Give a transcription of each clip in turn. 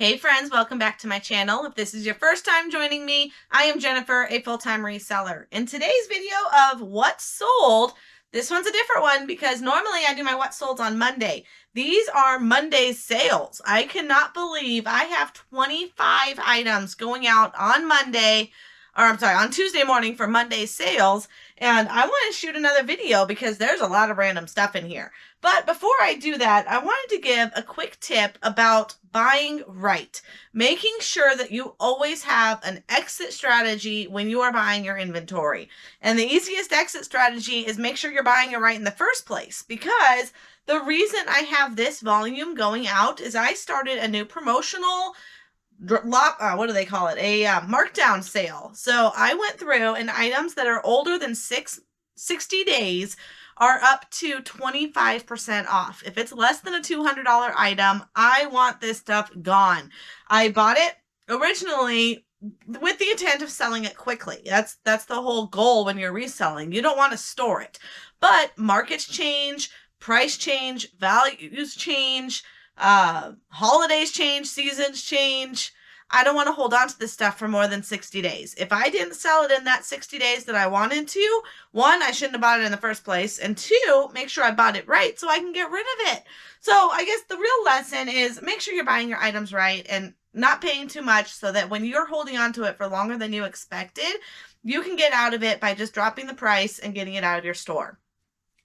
Hey friends, welcome back to my channel. If this is your first time joining me, I am Jennifer, a full-time reseller. In today's video of what sold, this one's a different one because normally I do my what sold on Monday. These are Monday's sales. I cannot believe I have 25 items going out on Monday, or I'm sorry, on Tuesday morning for Monday's sales. And I want to shoot another video because there's a lot of random stuff in here. But before I do that, I wanted to give a quick tip about buying right. Making sure that you always have an exit strategy when you are buying your inventory. And the easiest exit strategy is make sure you're buying it right in the first place, because the reason I have this volume going out is I started a new promotional what do they call it? A markdown sale. So I went through, and items that are older than 60 days are up to 25% off. If it's less than a $200 item, I want this stuff gone. I bought it originally with the intent of selling it quickly. That's the whole goal when you're reselling. You don't want to store it. But markets change, price change, values change, holidays change, seasons change. I don't want to hold on to this stuff for more than 60 days. If I didn't sell it in that 60 days that I wanted to, one, I shouldn't have bought it in the first place, and two, make sure I bought it right so I can get rid of it. So I guess the real lesson is make sure you're buying your items right and not paying too much so that when you're holding on to it for longer than you expected, you can get out of it by just dropping the price and getting it out of your store.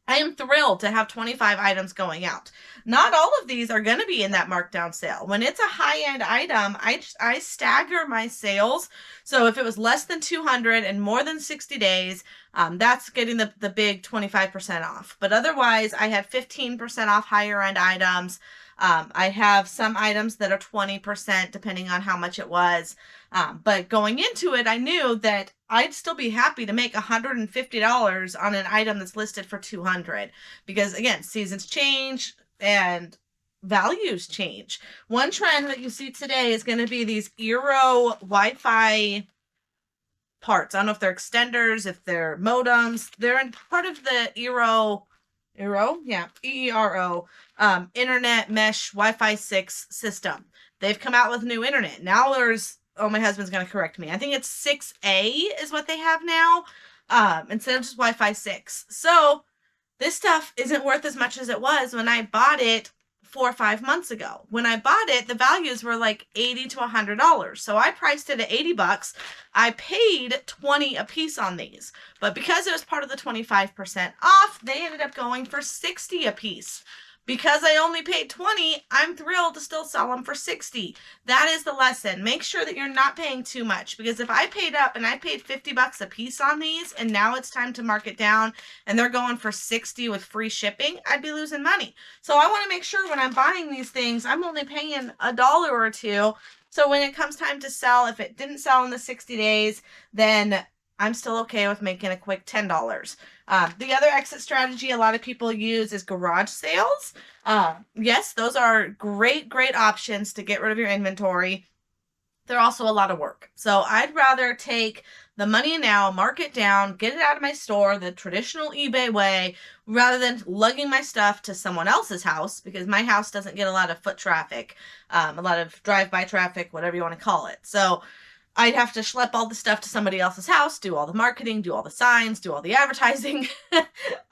I am thrilled to have 25 items going out. Not all of these are going to be in that markdown sale. When it's a high-end item, I stagger my sales. So if it was less than 200 and more than 60 days, that's getting the big 25% off. But otherwise, I have 15% off higher-end items. I have some items that are 20% depending on how much it was. But going into it, I knew that I'd still be happy to make $150 on an item that's listed for $200 because, again, seasons change and values change. One trend that you see today is going to be these Eero Wi-Fi parts. I don't know if they're extenders, if they're modems. They're in part of the Eero, yeah, EERO, Internet Mesh Wi-Fi 6 system. They've come out with new internet. Now there's, oh, my husband's going to correct me. I think it's 6A is what they have now, instead of just Wi-Fi 6. So this stuff isn't worth as much as it was when I bought it 4 or 5 months ago. When I bought it, the values were like $80 to $100. So I priced it at $80. I paid $20 a piece on these. But because it was part of the 25% off, they ended up going for $60 a piece. Because I only paid $20, I'm thrilled to still sell them for $60. That is the lesson. Make sure that you're not paying too much, because if I paid up and I paid $50 a piece on these and now it's time to mark it down and they're going for $60 with free shipping, I'd be losing money. So I want to make sure when I'm buying these things, I'm only paying $1 or $2. So when it comes time to sell, if it didn't sell in the 60 days, then I'm still okay with making a quick $10. The other exit strategy a lot of people use is garage sales. Yes, those are great options to get rid of your inventory. They're also a lot of work. So I'd rather take the money now, mark it down, get it out of my store the traditional eBay way, rather than lugging my stuff to someone else's house, because my house doesn't get a lot of foot traffic, a lot of drive-by traffic, whatever you want to call it. So I'd have to schlep all the stuff to somebody else's house, do all the marketing, do all the signs, do all the advertising.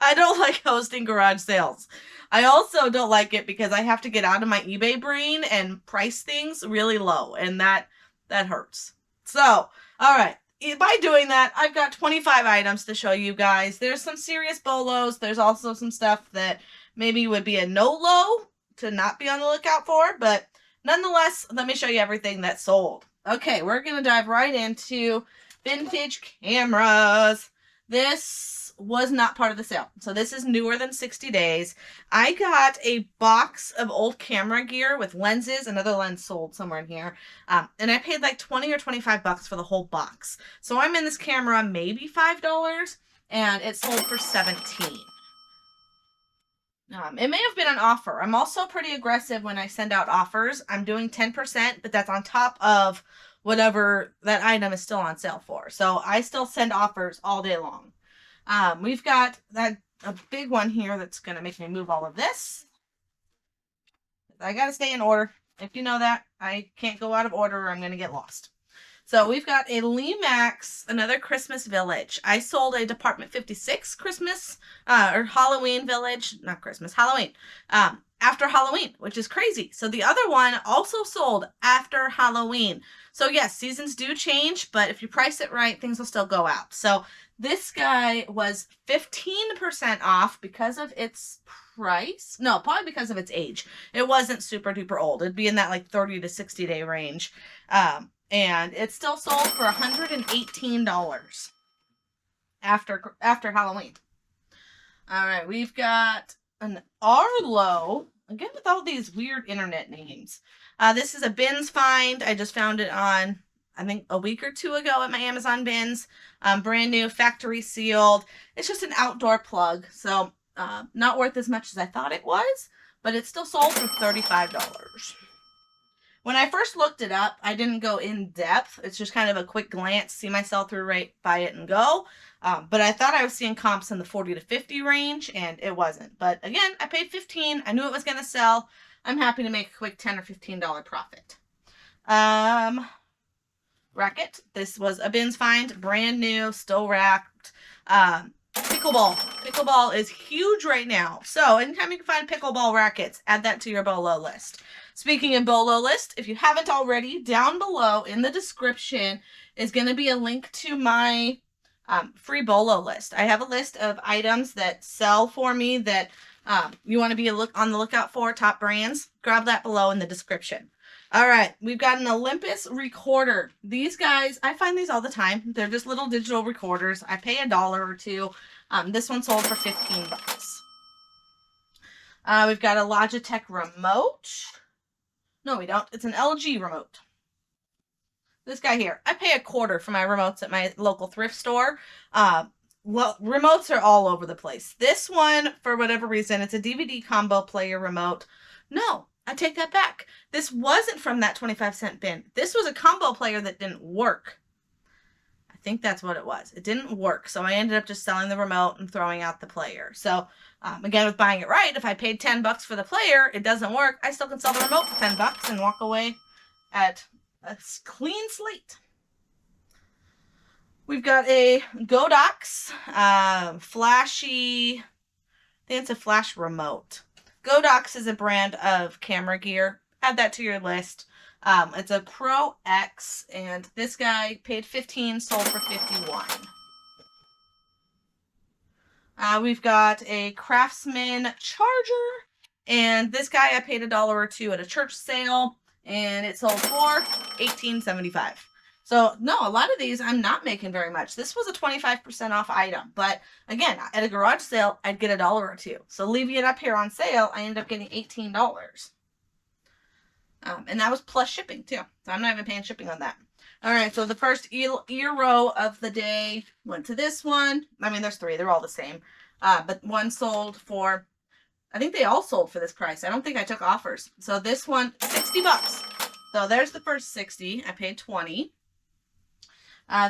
I don't like hosting garage sales. I also don't like it because I have to get out of my eBay brain and price things really low, and that hurts. So, all right. By doing that, I've got 25 items to show you guys. There's some serious bolos. There's also some stuff that maybe would be a no-low to not be on the lookout for, but nonetheless, let me show you everything that's sold. Okay, we're going to dive right into vintage cameras. This was not part of the sale. So this is newer than 60 days. I got a box of old camera gear with lenses. Another lens sold somewhere in here. And I paid like 20 or 25 bucks for the whole box. So I'm in this camera maybe $5, and it sold for 17. It may have been an offer. I'm also pretty aggressive when I send out offers. I'm doing 10%, but that's on top of whatever that item is still on sale for. So I still send offers all day long. We've got a big one here that's going to make me move all of this. I got to stay in order. If you know that, I can't go out of order or I'm going to get lost. So we've got a Lee Max, another Christmas village. I sold a Department 56 Christmas, or Halloween village, not Christmas, Halloween, after Halloween, which is crazy. So the other one also sold after Halloween. So yes, seasons do change, but if you price it right, things will still go out. So this guy was 15% off because of its price. No, probably because of its age. It wasn't super duper old. It'd be in that like 30 to 60 day range. And it still sold for $118 after Halloween. All right, we've got an Arlo, again with all these weird internet names. This is a bins find. I just found it on, I think, a week or two ago at my Amazon bins. Brand new, factory sealed. It's just an outdoor plug, so not worth as much as I thought it was, but it still sold for $35. When I first looked it up, I didn't go in depth. It's just kind of a quick glance, see my sell-through rate, buy it and go. But I thought I was seeing comps in the 40 to 50 range, and it wasn't. But again, I paid $15. I knew it was going to sell. I'm happy to make a quick $10 or $15 profit. Racket. This was a bins find, brand new, still racked. Pickleball. Pickleball is huge right now. So anytime you can find pickleball rackets, add that to your BOLO list. Speaking of BOLO list, if you haven't already, down below in the description is going to be a link to my free BOLO list. I have a list of items that sell for me that you want to be on the lookout for, top brands. Grab that below in the description. All right, we've got an Olympus recorder. These guys, I find these all the time. They're just little digital recorders. I pay $1 or $2. This one sold for 15 bucks. We've got a Logitech remote. No, we don't. It's an LG remote. This guy here. I pay $0.25 for my remotes at my local thrift store. Well, remotes are all over the place. This one, for whatever reason, it's a DVD combo player remote. No, I take that back. This wasn't from that 25-cent bin. This was a combo player that didn't work. I think that's what it was. It didn't work. So I ended up just selling the remote and throwing out the player. So again, with buying it right, if I paid 10 bucks for the player, it doesn't work. I still can sell the remote for 10 bucks and walk away at a clean slate. We've got a Godox flashy, I think it's a flash remote. Godox is a brand of camera gear. Add that to your list. It's a Pro X, and this guy paid $15, sold for $51. We've got a Craftsman charger, and this guy I paid $1 or $2 at a church sale, and it sold for $18.75. So no, a lot of these I'm not making very much. This was a 25% off item, but again, at a garage sale, I'd get $1 or $2. So leaving it up here on sale, I ended up getting $18. And that was plus shipping too. So I'm not even paying shipping on that. All right, so the first ear row of the day went to this one. I mean, there's 3. They're all the same. But one sold for, I think they all sold for this price. I don't think I took offers. So this one, 60 bucks. So there's the first 60. I paid 20.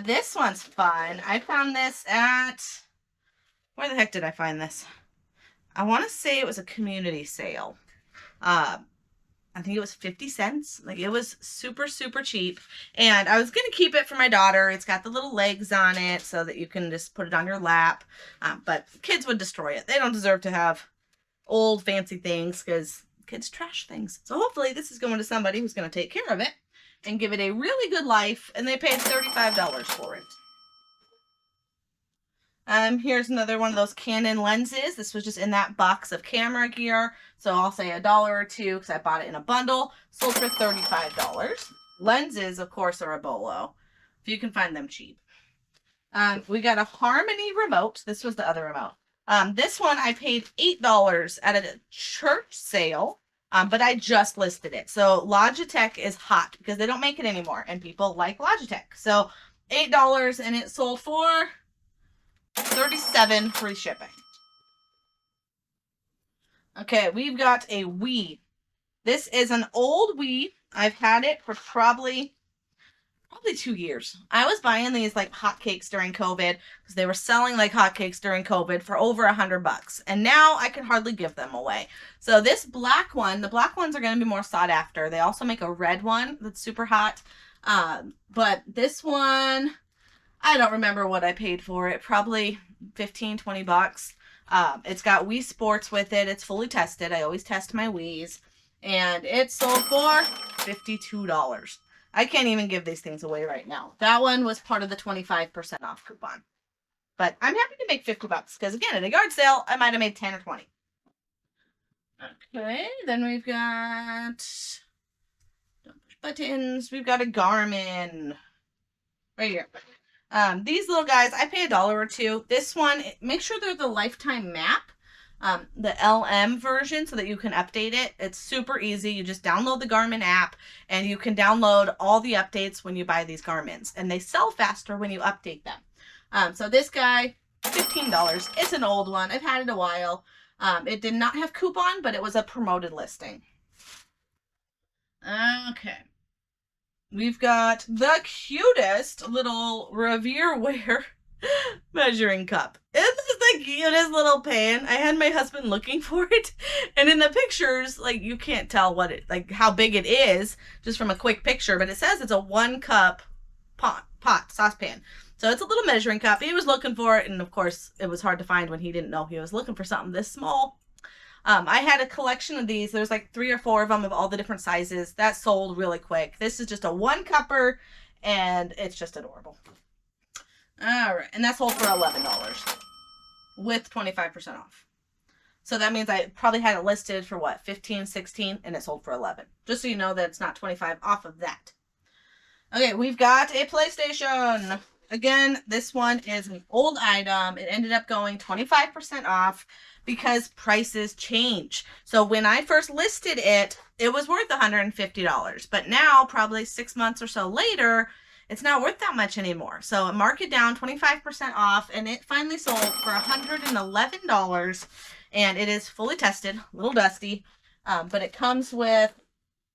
This one's fun. I found this at, where the heck did I find this? I want to say it was a community sale. I think it was 50 cents. Like, it was super, super cheap. And I was going to keep it for my daughter. It's got the little legs on it so that you can just put it on your lap. But kids would destroy it. They don't deserve to have old fancy things because kids trash things. So hopefully this is going to somebody who's going to take care of it and give it a really good life. And they paid $35 for it. Here's another one of those Canon lenses. This was just in that box of camera gear. So I'll say $1 or $2 because I bought it in a bundle. Sold for $35. Lenses, of course, are a BOLO if you can find them cheap. We got a Harmony remote. This was the other remote. This one I paid $8 at a church sale, but I just listed it. So Logitech is hot because they don't make it anymore, and people like Logitech. So $8, and it sold for $37, free shipping. Okay, we've got a Wii. This is an old Wii. I've had it for probably probably 2 years. I was buying these like hotcakes during COVID because they were selling like hotcakes during COVID for over $100. And now I can hardly give them away. So this black one, the black ones are going to be more sought after. They also make a red one that's super hot. But this one, I don't remember what I paid for it. Probably 15, 20 bucks. It's got Wii Sports with it. It's fully tested. I always test my Wiis. And it sold for $52. I can't even give these things away right now. That one was part of the 25% off coupon. But I'm happy to make 50 bucks because, again, at a yard sale, I might have made 10 or 20. Okay, then we've got buttons. We've got a Garmin right here. These little guys, I pay $1 or $2. This one, make sure they're the lifetime map. The LM version so that you can update it. It's super easy. You just download the Garmin app and you can download all the updates when you buy these Garmins. And they sell faster when you update them. So this guy, $15. It's an old one. I've had it a while. It did not have coupon, but it was a promoted listing. Okay. We've got the cutest little Revere Wear measuring cup. It's the cutest little pan. I had my husband looking for it, and in the pictures, like, you can't tell what it, like, how big it is just from a quick picture, but it says it's a 1 cup saucepan. So it's a little measuring cup. He was looking for it, and of course it was hard to find when he didn't know he was looking for something this small. I had a collection of these. There's like 3 or 4 of them of all the different sizes. That sold really quick. This is just a 1 cupper, and it's just adorable. All right, and that sold for $11 with 25% off. So that means I probably had it listed for what, 15, 16, and it sold for 11. Just so you know that it's not 25 off of that. Okay, we've got a PlayStation. Again, this one is an old item. It ended up going 25% off because prices change. So when I first listed it, it was worth $150. But now, probably 6 months or so later, it's not worth that much anymore. So I mark it down 25% off, and it finally sold for $111. And it is fully tested, a little dusty, but it comes with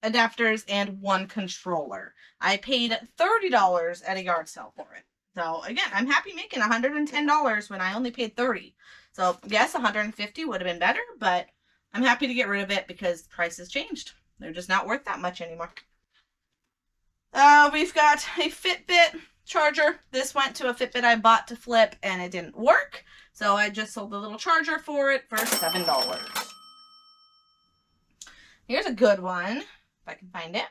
adapters and 1 controller. I paid $30 at a yard sale for it. So again, I'm happy making $110 when I only paid $30. So yes, $150 would have been better, but I'm happy to get rid of it because prices changed. They're just not worth that much anymore. We've got a Fitbit charger. This went to a Fitbit I bought to flip and it didn't work. So I just sold the little charger for it for $7. Here's a good one, if I can find it.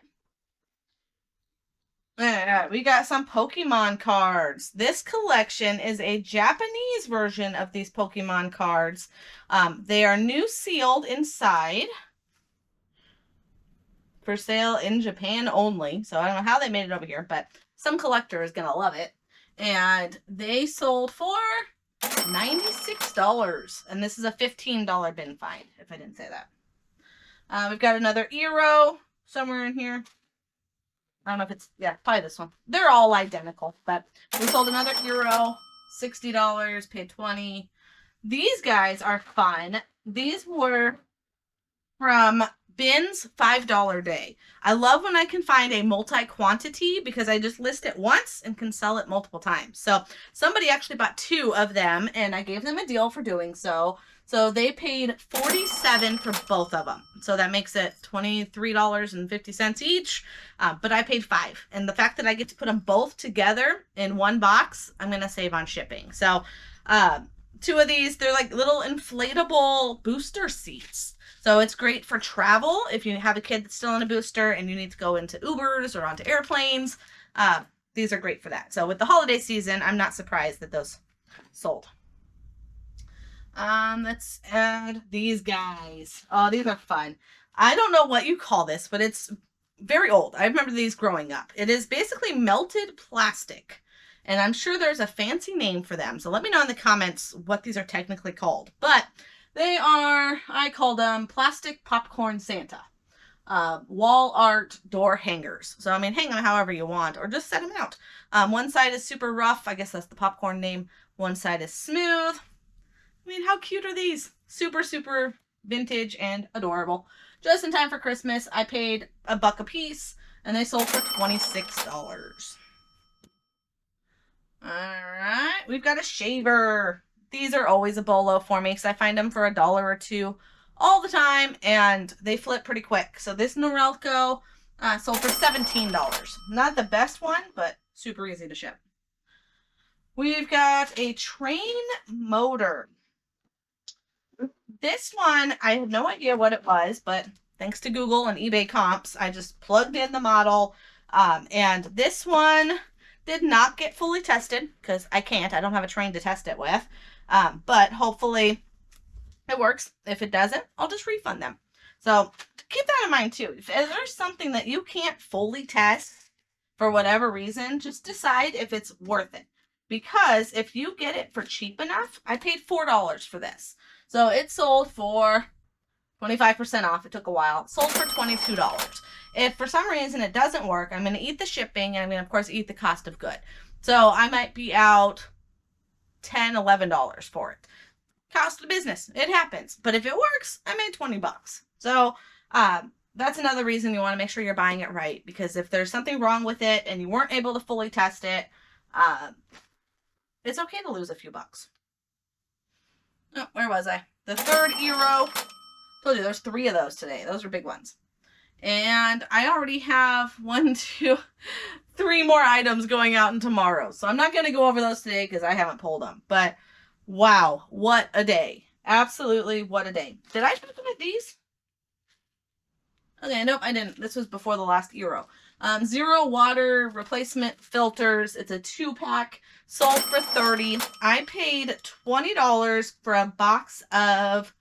We got some Pokemon cards. This collection is a Japanese version of these Pokemon cards. They are new sealed inside. For sale in Japan only. So I don't know how they made it over here, but some collector is going to love it. And they sold for $96. And this is a $15 bin find, if I didn't say that. We've got another Eero somewhere in here. I don't know if it's, yeah, probably this one. They're all identical, but we sold another Eero, $60, paid $20. These guys are fun. These were from Bins $5 day. I love when I can find a multi-quantity because I just list it once and can sell it multiple times. So somebody actually bought 2 of them and I gave them a deal for doing so. So they paid $47 for both of them. So that makes it $23.50 each. But I paid $5. And the fact that I get to put them both together in one box, I'm going to save on shipping. So 2 of these, they're like little inflatable booster seats. So it's great for travel if you have a kid that's still in a booster and you need to go into Ubers or onto airplanes. These are great for that. So with the holiday season, I'm not surprised that those sold. Let's add these guys. Oh, these are fun. I don't know what you call this, but it's very old. I remember these growing up. It is basically melted plastic. And I'm sure there's a fancy name for them. So let me know in the comments what these are technically called. But they are, I call them plastic popcorn Santa. Wall art door hangers. So, I mean, hang them however you want or just set them out. One side is super rough. I guess that's the popcorn name. One side is smooth. I mean, how cute are these? Super, super vintage and adorable. Just in time for Christmas, I paid $1 a piece and they sold for $26. All right, we've got a shaver. These are always a bolo for me because I find them for $1 or $2 all the time, and they flip pretty quick. So this Norelco sold for $17. Not the best one, but super easy to ship. We've got a train motor. This one, I had no idea what it was, but thanks to Google and eBay comps, I just plugged in the model. And this one did not get fully tested because I can't. I don't have a train to test it with. But hopefully it works. If it doesn't, I'll just refund them. So keep that in mind too. If there's something that you can't fully test for whatever reason, just decide if it's worth it. Because if you get it for cheap enough, I paid $4 for this. So it sold for 25% off. It took a while. It sold for $22. If for some reason it doesn't work, I'm going to eat the shipping and I'm going to, of course, eat the cost of good. So I might be out $10, $11 for it. Cost of business. It happens. But if it works, I made $20. So that's another reason you want to make sure you're buying it right. Because if there's something wrong with it and you weren't able to fully test it, it's okay to lose a few bucks. Oh, where was I? The third Eero. Told you there's 3 of those today. Those are big ones. And I already have 1, 2, 3 more items going out in tomorrow. So I'm not going to go over those today because I haven't pulled them. But wow, what a day. Absolutely what a day. Did I ship them at these? Okay, nope, I didn't. This was before the last Eero. 0 water replacement filters. It's a 2-pack. Sold for $30. I paid $20 for a box of,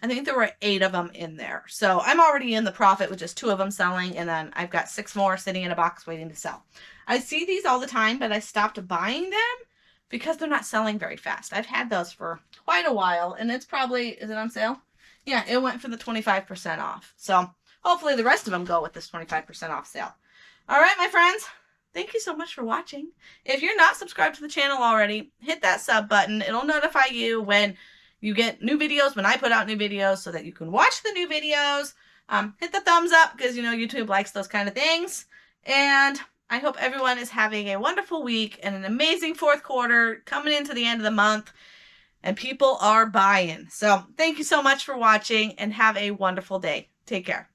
I think there were 8 of them in there. So I'm already in the profit with just 2 of them selling. And then I've got 6 more sitting in a box waiting to sell. I see these all the time, but I stopped buying them because they're not selling very fast. I've had those for quite a while. And it's probably, is it on sale? Yeah, it went for the 25% off. So hopefully the rest of them go with this 25% off sale. All right, my friends. Thank you so much for watching. If you're not subscribed to the channel already, hit that sub button. It'll notify you when you get new videos, when I put out new videos, so that you can watch the new videos. Hit the thumbs up because, you know, YouTube likes those kind of things. And I hope everyone is having a wonderful week and an amazing 4th quarter coming into the end of the month. And people are buying. So thank you so much for watching and have a wonderful day. Take care.